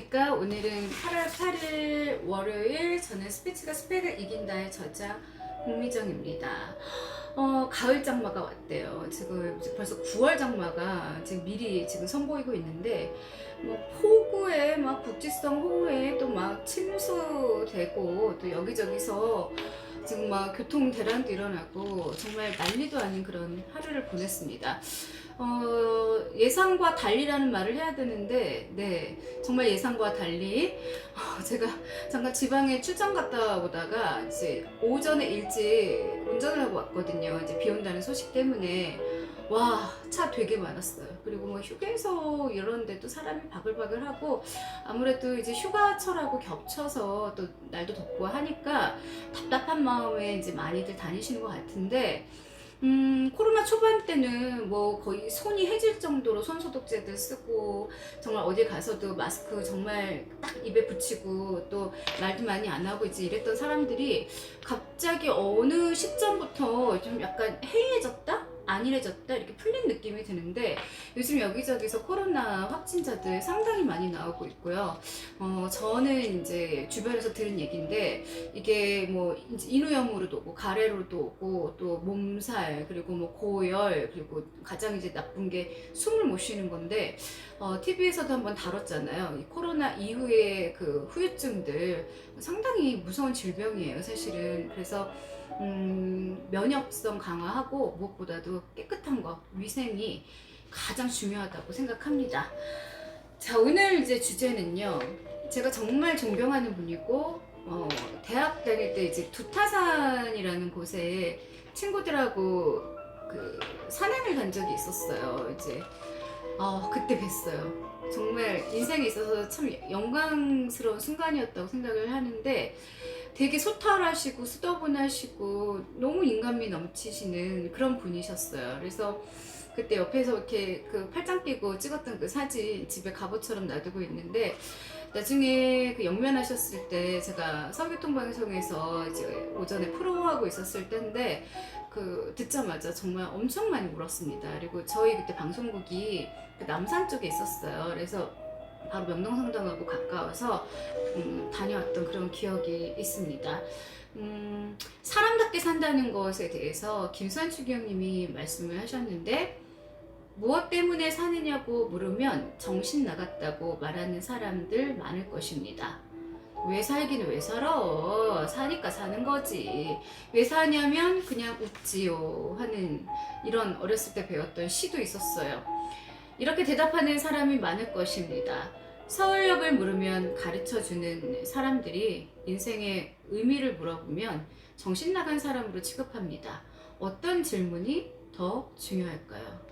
안녕하십니까. 오늘은 8월 8일 월요일. 저는 스피치가 스펙을 이긴다의 저자 홍미정입니다. 가을 장마가 왔대요. 지금 벌써 9월 장마가 지금 미리 지금 선보이고 있는데, 뭐 폭우에 막 국지성 호우에 또 막 침수되고 또 여기저기서 지금 막 교통 대란도 일어나고 정말 난리도 아닌 그런 하루를 보냈습니다. 예상과 달리라는 말을 해야 되는데, 네, 정말 예상과 달리, 제가 잠깐 지방에 출장 갔다 오다가 이제 오전에 일찍 운전을 하고 왔거든요. 이제 비 온다는 소식 때문에. 와, 차 되게 많았어요. 그리고 뭐 휴게소 이런 데도 사람이 바글바글하고, 아무래도 이제 휴가철하고 겹쳐서 또 날도 덥고 하니까 답답한 마음에 이제 많이들 다니시는 것 같은데, 코로나 초반 때는 뭐 거의 손이 해질 정도로 손소독제들 쓰고, 정말 어디 가서도 마스크 정말 딱 입에 붙이고, 또 말도 많이 안 하고 이제 이랬던 사람들이 갑자기 어느 시점부터 좀 약간 해이해졌다? 안일해졌다? 이렇게 풀린 느낌이 드는데, 요즘 여기저기서 코로나 확진자들 상당히 많이 나오고 있고요. 저는 이제 주변에서 들은 얘기인데, 이게 뭐 인후염으로도 오고 가래로도 오고 또 몸살, 그리고 뭐 고열, 그리고 가장 이제 나쁜 게 숨을 못 쉬는 건데, TV에서도 한번 다뤘잖아요. 이 코로나 이후의 그 후유증들 상당히 무서운 질병이에요, 사실은. 그래서 면역성 강화하고 무엇보다도 깨끗한 거, 위생이 가장 중요하다고 생각합니다. 자, 오늘 이제 주제는요, 제가 정말 존경하는 분이고, 대학 다닐 때 이제 두타산이라는 곳에 친구들하고 그 산행을 간 적이 있었어요. 이제 그때 뵀어요. 정말 인생에 있어서 참 영광스러운 순간이었다고 생각을 하는데, 되게 소탈하시고 수더분하시고 너무 인간미 넘치시는 그런 분이셨어요. 그래서 그때 옆에서 이렇게 그 팔짱 끼고 찍었던 그 사진 집에 갑옷처럼 놔두고 있는데, 나중에 그 영면하셨을 때 제가 서울교통방송에서 이제 오전에 프로하고 있었을 때인데, 그 듣자마자 정말 엄청 많이 울었습니다. 그리고 저희 그때 방송국이 그 남산 쪽에 있었어요. 그래서 바로 명동성당하고 가까워서 다녀왔던 그런 기억이 있습니다. 사람답게 산다는 것에 대해서 김수환 추기경님이 말씀을 하셨는데, 무엇 때문에 사느냐고 물으면 정신 나갔다고 말하는 사람들 많을 것입니다. 왜 살긴 왜 살아? 사니까 사는 거지. 왜 사냐면 그냥 웃지요 하는, 이런 어렸을 때 배웠던 시도 있었어요. 이렇게 대답하는 사람이 많을 것입니다. 서울역을 물으면 가르쳐주는 사람들이 인생의 의미를 물어보면 정신 나간 사람으로 취급합니다. 어떤 질문이 더 중요할까요?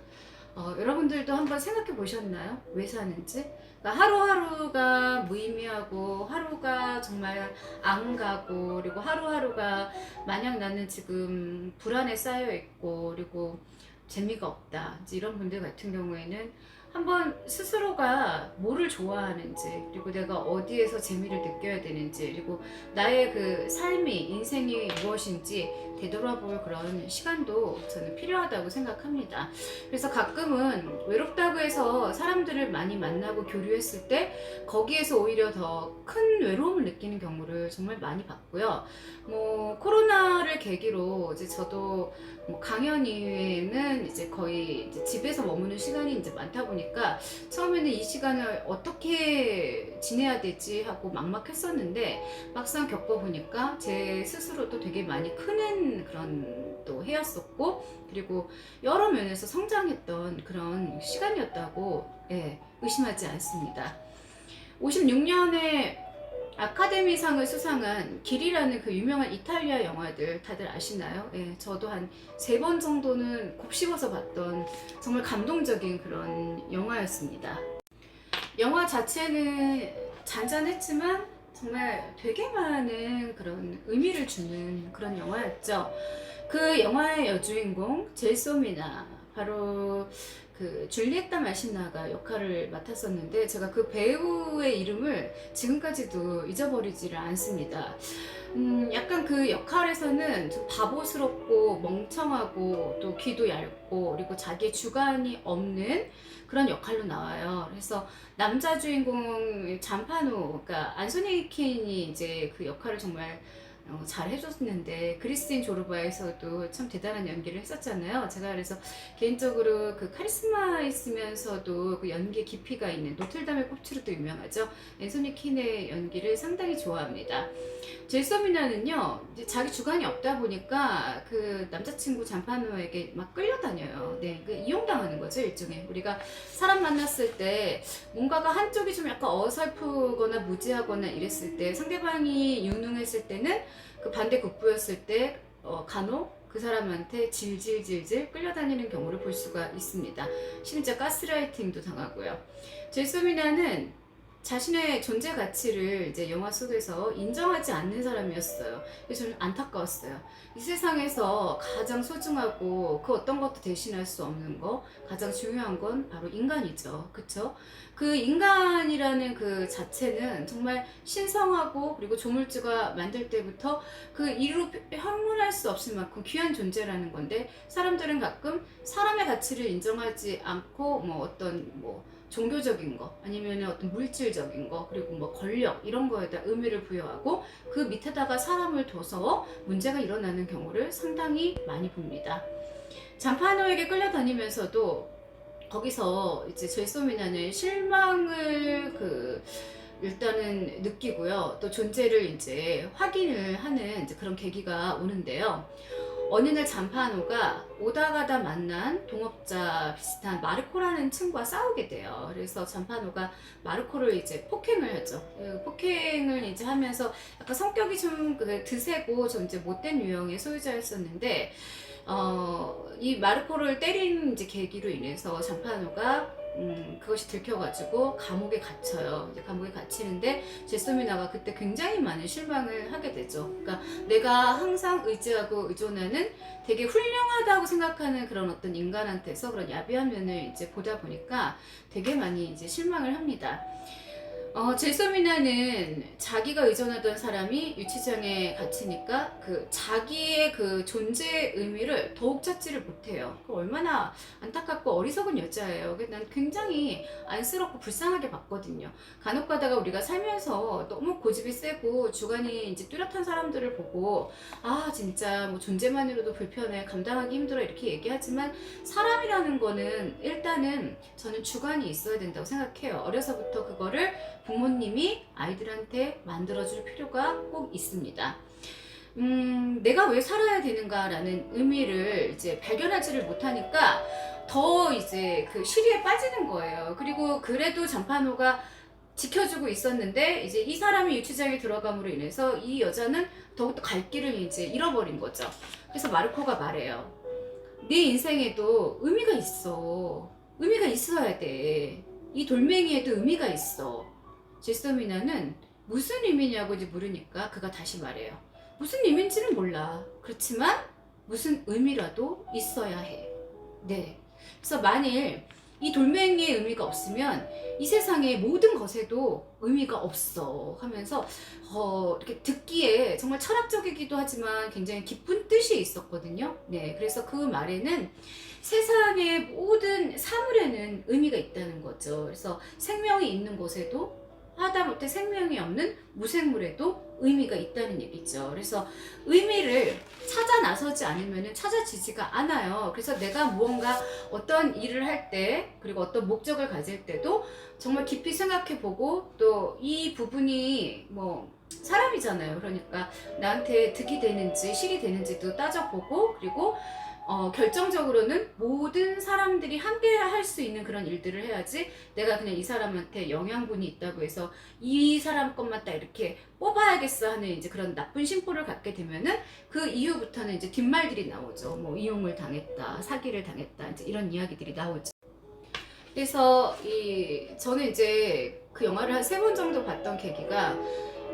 여러분들도 한번 생각해 보셨나요? 왜 사는지? 그러니까 하루하루가 무의미하고, 하루가 정말 안 가고, 그리고 하루하루가 마냥 나는 지금 불안에 쌓여 있고, 그리고 재미가 없다, 이런 분들 같은 경우에는 한번 스스로가 뭐를 좋아하는지, 그리고 내가 어디에서 재미를 느껴야 되는지, 그리고 나의 그 삶이, 인생이 무엇인지 되돌아볼 그런 시간도 저는 필요하다고 생각합니다. 그래서 가끔은 외롭다고 해서 사람들을 많이 만나고 교류했을 때 거기에서 오히려 더 큰 외로움을 느끼는 경우를 정말 많이 봤고요. 뭐 코로나를 계기로 이제 저도 뭐 강연 이후에는 이제 거의 이제 집에서 머무는 시간이 이제 많다 보니까 처음에는 이 시간을 어떻게 지내야 되지 하고 막막했었는데, 막상 겪어보니까 제 스스로도 되게 많이 크는 그런 또 해였었고, 그리고 여러 면에서 성장했던 그런 시간이었다고, 예, 의심하지 않습니다. 56년에 아카데미상을 수상한 길이라는 그 유명한 이탈리아 영화들 다들 아시나요? 예, 저도 한 3번 정도는 곱씹어서 봤던 정말 감동적인 그런 영화였습니다. 영화 자체는 잔잔했지만 정말 되게 많은 그런 의미를 주는 그런 영화였죠. 그 영화의 여주인공 젤소미나, 바로 그 줄리엣타 마시나가 역할을 맡았었는데 제가 그 배우의 이름을 지금까지도 잊어버리지를 않습니다. 약간 그 역할에서는 좀 바보스럽고 멍청하고 또 귀도 얇고 그리고 자기의 주관이 없는 그런 역할로 나와요. 그래서 남자 주인공 잔파노, 그러니까 안소니 킨이 이제 그 역할을 정말 잘 해줬는데 그리스인 조르바에서도 참 대단한 연기를 했었잖아요. 제가 그래서 개인적으로 그 카리스마 있으면서도 그 연기의 깊이가 있는 노틀담의 꼽추로도 유명하죠. 앤소니 킨의 연기를 상당히 좋아합니다. 제이소미나는요, 이제 자기 주관이 없다 보니까 그 남자친구 잔파노에게 막 끌려다녀요. 네, 그 이용당하는 거죠, 일종의. 우리가 사람 만났을 때 뭔가가 한쪽이 좀 약간 어설프거나 무지하거나 이랬을 때, 상대방이 유능했을 때는 그 반대 극부였을 때 간혹 그 사람한테 질질질질 끌려다니는 경우를 볼 수가 있습니다. 심지어 가스라이팅도 당하고요. 제이소미나는 자신의 존재 가치를 이제 영화 속에서 인정하지 않는 사람이었어요. 그래서 저는 안타까웠어요. 이 세상에서 가장 소중하고 그 어떤 것도 대신할 수 없는 거, 가장 중요한 건 바로 인간이죠. 그쵸? 그 인간이라는 그 자체는 정말 신성하고 그리고 조물주가 만들 때부터 그 이루 형용할 수 없을 만큼 귀한 존재라는 건데 사람들은 가끔 사람의 가치를 인정하지 않고 뭐 어떤 뭐 종교적인 거 아니면 어떤 물질적인 거 그리고 뭐 권력 이런 거에다 의미를 부여하고 그 밑에다가 사람을 둬서 문제가 일어나는 경우를 상당히 많이 봅니다. 잔파노에게 끌려다니면서도 거기서 이제 제소미나는 실망을 일단은 느끼고요. 또 존재를 이제 확인을 하는 이제 그런 계기가 오는데요. 어느 날 잔파노가 오다 가다 만난 동업자 비슷한 마르코라는 친구와 싸우게 돼요. 그래서 잔파노가 마르코를 이제 폭행을 하죠. 폭행을 이제 하면서 약간 성격이 좀 드세고 좀 이제 못된 유형의 소유자였었는데, 이 마르코를 때린 이제 계기로 인해서 잔파노가 그것이 들켜가지고 감옥에 갇혀요. 이제 감옥에 갇히는데 제소미나가 그때 굉장히 많은 실망을 하게 되죠. 그러니까 내가 항상 의지하고 의존하는 되게 훌륭하다고 생각하는 그런 어떤 인간한테서 그런 야비한 면을 이제 보다 보니까 되게 많이 이제 실망을 합니다. 제소미나는 자기가 의존하던 사람이 유치장에 갇히니까 그 자기의 그 존재의 의미를 더욱 찾지를 못해요. 얼마나 안타깝고 어리석은 여자예요. 난 굉장히 안쓰럽고 불쌍하게 봤거든요. 간혹 가다가 우리가 살면서 너무 고집이 세고 주관이 이제 뚜렷한 사람들을 보고 아 진짜 뭐 존재만으로도 불편해 감당하기 힘들어 이렇게 얘기하지만 사람이라는 거는 일단은 저는 주관이 있어야 된다고 생각해요. 어려서부터 그거를 부모님이 아이들한테 만들어줄 필요가 꼭 있습니다. 내가 왜 살아야 되는가라는 의미를 이제 발견하지를 못하니까 더 이제 그 시리에 빠지는 거예요. 그리고 그래도 잔파노가 지켜주고 있었는데 이제 이 사람이 유치장에 들어감으로 인해서 이 여자는 더욱더 갈 길을 이제 잃어버린 거죠. 그래서 마르코가 말해요. 네 인생에도 의미가 있어. 의미가 있어야 돼. 이 돌멩이에도 의미가 있어. 제소미나는 무슨 의미냐고 이제 물으니까 그가 다시 말해요. 무슨 의미인지는 몰라. 그렇지만 무슨 의미라도 있어야 해. 네. 그래서 만일 이 돌멩이의 의미가 없으면 이 세상의 모든 것에도 의미가 없어 하면서 이렇게 듣기에 정말 철학적이기도 하지만 굉장히 깊은 뜻이 있었거든요. 네, 그래서 그 말에는 세상의 모든 사물에는 의미가 있다는 거죠. 그래서 생명이 있는 곳에도 하다못해 생명이 없는 무생물에도 의미가 있다는 얘기죠. 그래서 의미를 찾아 나서지 않으면 찾아지지가 않아요. 그래서 내가 무언가 어떤 일을 할 때 그리고 어떤 목적을 가질 때도 정말 깊이 생각해보고 또 이 부분이 뭐 사람이잖아요. 그러니까 나한테 득이 되는지 실이 되는지도 따져보고 그리고 결정적으로는 모든 사람들이 함께 할 수 있는 그런 일들을 해야지 내가 그냥 이 사람한테 영양분이 있다고 해서 이 사람 것만 딱 이렇게 뽑아야겠어 하는 이제 그런 나쁜 심보를 갖게 되면은 그 이후부터는 이제 뒷말들이 나오죠. 뭐 이용을 당했다, 사기를 당했다, 이제 이런 이야기들이 나오죠. 그래서 저는 이제 그 영화를 한 3번 정도 봤던 계기가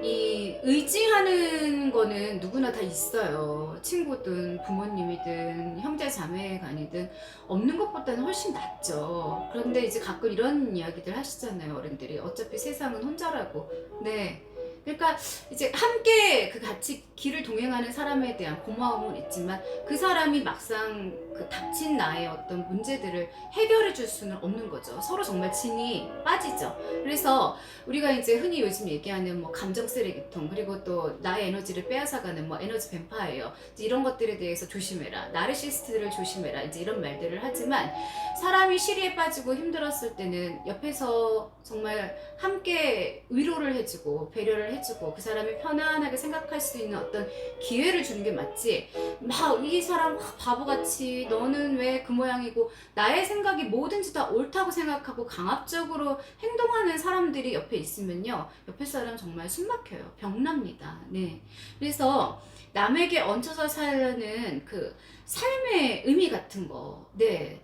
이 의지하는 거는 누구나 다 있어요. 친구든 부모님이든 형제 자매 간이든 없는 것보다는 훨씬 낫죠. 그런데 이제 가끔 이런 이야기들 하시잖아요, 어른들이. 어차피 세상은 혼자라고. 네. 그러니까 이제 함께 그 같이 길을 동행하는 사람에 대한 고마움은 있지만 그 사람이 막상 그 닥친 나의 어떤 문제들을 해결해 줄 수는 없는 거죠. 서로 정말 진이 빠지죠. 그래서 우리가 이제 흔히 요즘 얘기하는 뭐 감정 쓰레기통, 그리고 또 나의 에너지를 빼앗아가는 뭐 에너지 뱀파이어, 이제 이런 것들에 대해서 조심해라, 나르시스트를 조심해라, 이제 이런 말들을 하지만 사람이 시리에 빠지고 힘들었을 때는 옆에서 정말 함께 위로를 해주고 배려를 해주고 그 사람이 편안하게 생각할 수 있는 어떤 기회를 주는 게 맞지, 막 이 사람 바보같이 너는 왜 그 모양이고 나의 생각이 뭐든지 다 옳다고 생각하고 강압적으로 행동하는 사람들이 옆에 있으면요, 옆에 사람 정말 숨막혀요. 병납니다. 네. 그래서 남에게 얹혀서 사는 그 삶의 의미 같은 거, 네.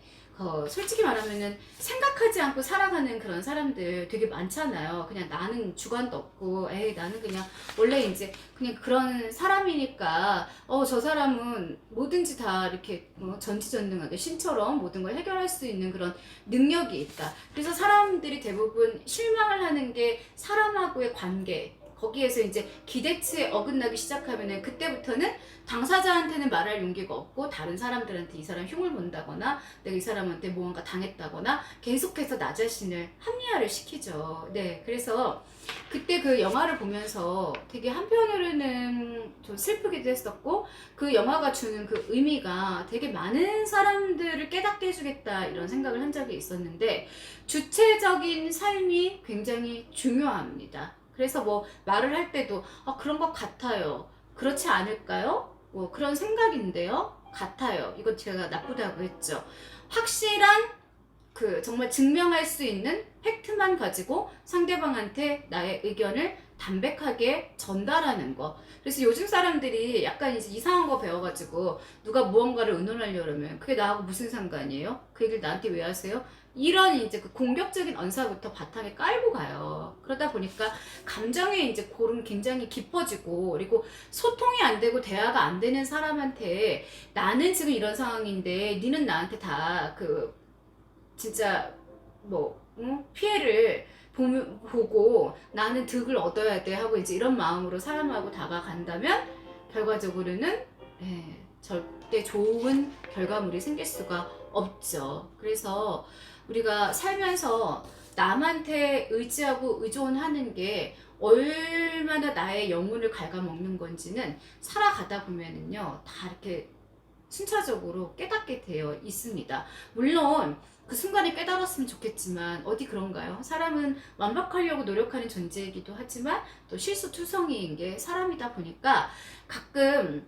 솔직히 말하면은 생각하지 않고 살아가는 그런 사람들 되게 많잖아요. 그냥 나는 주관도 없고, 에이, 나는 그냥 원래 이제 그냥 그런 사람이니까, 저 사람은 뭐든지 다 이렇게 전지전능하게 신처럼 모든 걸 해결할 수 있는 그런 능력이 있다. 그래서 사람들이 대부분 실망을 하는 게 사람하고의 관계, 거기에서 이제 기대치에 어긋나기 시작하면은 그때부터는 당사자한테는 말할 용기가 없고 다른 사람들한테 이 사람 흉을 본다거나 내가 이 사람한테 무언가 당했다거나 계속해서 나 자신을 합리화를 시키죠. 네, 그래서 그때 그 영화를 보면서 되게 한편으로는 좀 슬프기도 했었고, 그 영화가 주는 그 의미가 되게 많은 사람들을 깨닫게 해주겠다 이런 생각을 한 적이 있었는데, 주체적인 삶이 굉장히 중요합니다. 그래서 뭐 말을 할 때도 그런 것 같아요, 그렇지 않을까요? 뭐 그런 생각인데요, 같아요, 이거 제가 나쁘다고 했죠. 확실한 그 정말 증명할 수 있는 팩트만 가지고 상대방한테 나의 의견을 담백하게 전달하는 거. 그래서 요즘 사람들이 약간 이제 이상한 거 배워가지고 누가 무언가를 의논하려고 그러면 그게 나하고 무슨 상관이에요? 그 얘기를 나한테 왜 하세요? 이런 이제 그 공격적인 언사부터 바탕에 깔고 가요. 그러다 보니까 감정의 이제 골은 굉장히 깊어지고, 그리고 소통이 안 되고 대화가 안 되는 사람한테 나는 지금 이런 상황인데 니는 나한테 다 그 진짜 뭐 피해를 보고 나는 득을 얻어야 돼 하고 이제 이런 마음으로 사람하고 다가간다면 결과적으로는 절대 좋은 결과물이 생길 수가 없죠. 그래서 우리가 살면서 남한테 의지하고 의존하는 게 얼마나 나의 영혼을 갉아먹는 건지는 살아가다 보면은요, 다 이렇게 순차적으로 깨닫게 되어 있습니다. 물론 그 순간에 깨달았으면 좋겠지만 어디 그런가요? 사람은 완벽하려고 노력하는 존재이기도 하지만 또 실수투성이인 게 사람이다 보니까 가끔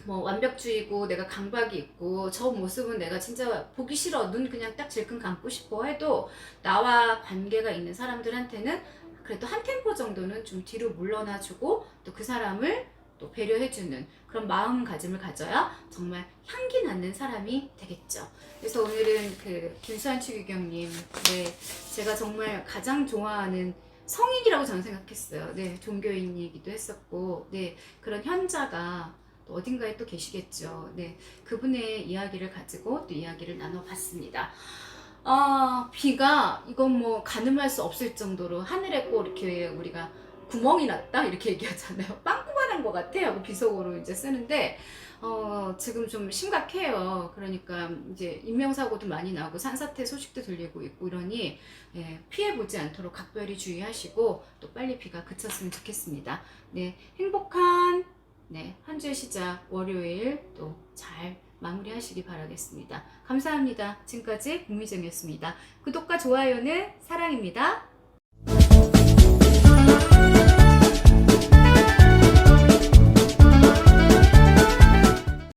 뭐 완벽주의고 내가 강박이 있고 저 모습은 내가 진짜 보기 싫어, 눈 그냥 딱 질끈 감고 싶어 해도 나와 관계가 있는 사람들한테는 그래도 한 템포 정도는 좀 뒤로 물러나주고 또 그 사람을 또 배려해주는 그런 마음가짐을 가져야 정말 향기 나는 사람이 되겠죠. 그래서 오늘은 그 김수환 추기경님, 네, 제가 정말 가장 좋아하는 성인이라고 저는 생각했어요. 네, 종교인이기도 했었고, 네, 그런 현자가 또 어딘가에 또 계시겠죠. 네, 그분의 이야기를 가지고 또 이야기를 나눠봤습니다. 비가 이건 뭐 가늠할 수 없을 정도로 하늘에 꼭 이렇게 우리가 구멍이 났다 이렇게 얘기하잖아요. 빵꾸가 난 것 같아요. 비속어로 이제 쓰는데 지금 좀 심각해요. 그러니까 이제 인명사고도 많이 나고 산사태 소식도 들리고 있고 이러니 피해 보지 않도록 각별히 주의하시고 또 빨리 비가 그쳤으면 좋겠습니다. 네, 행복한 한 주의 시작 월요일 또 잘 마무리하시기 바라겠습니다. 감사합니다. 지금까지 국미정이었습니다. 구독과 좋아요는 사랑입니다.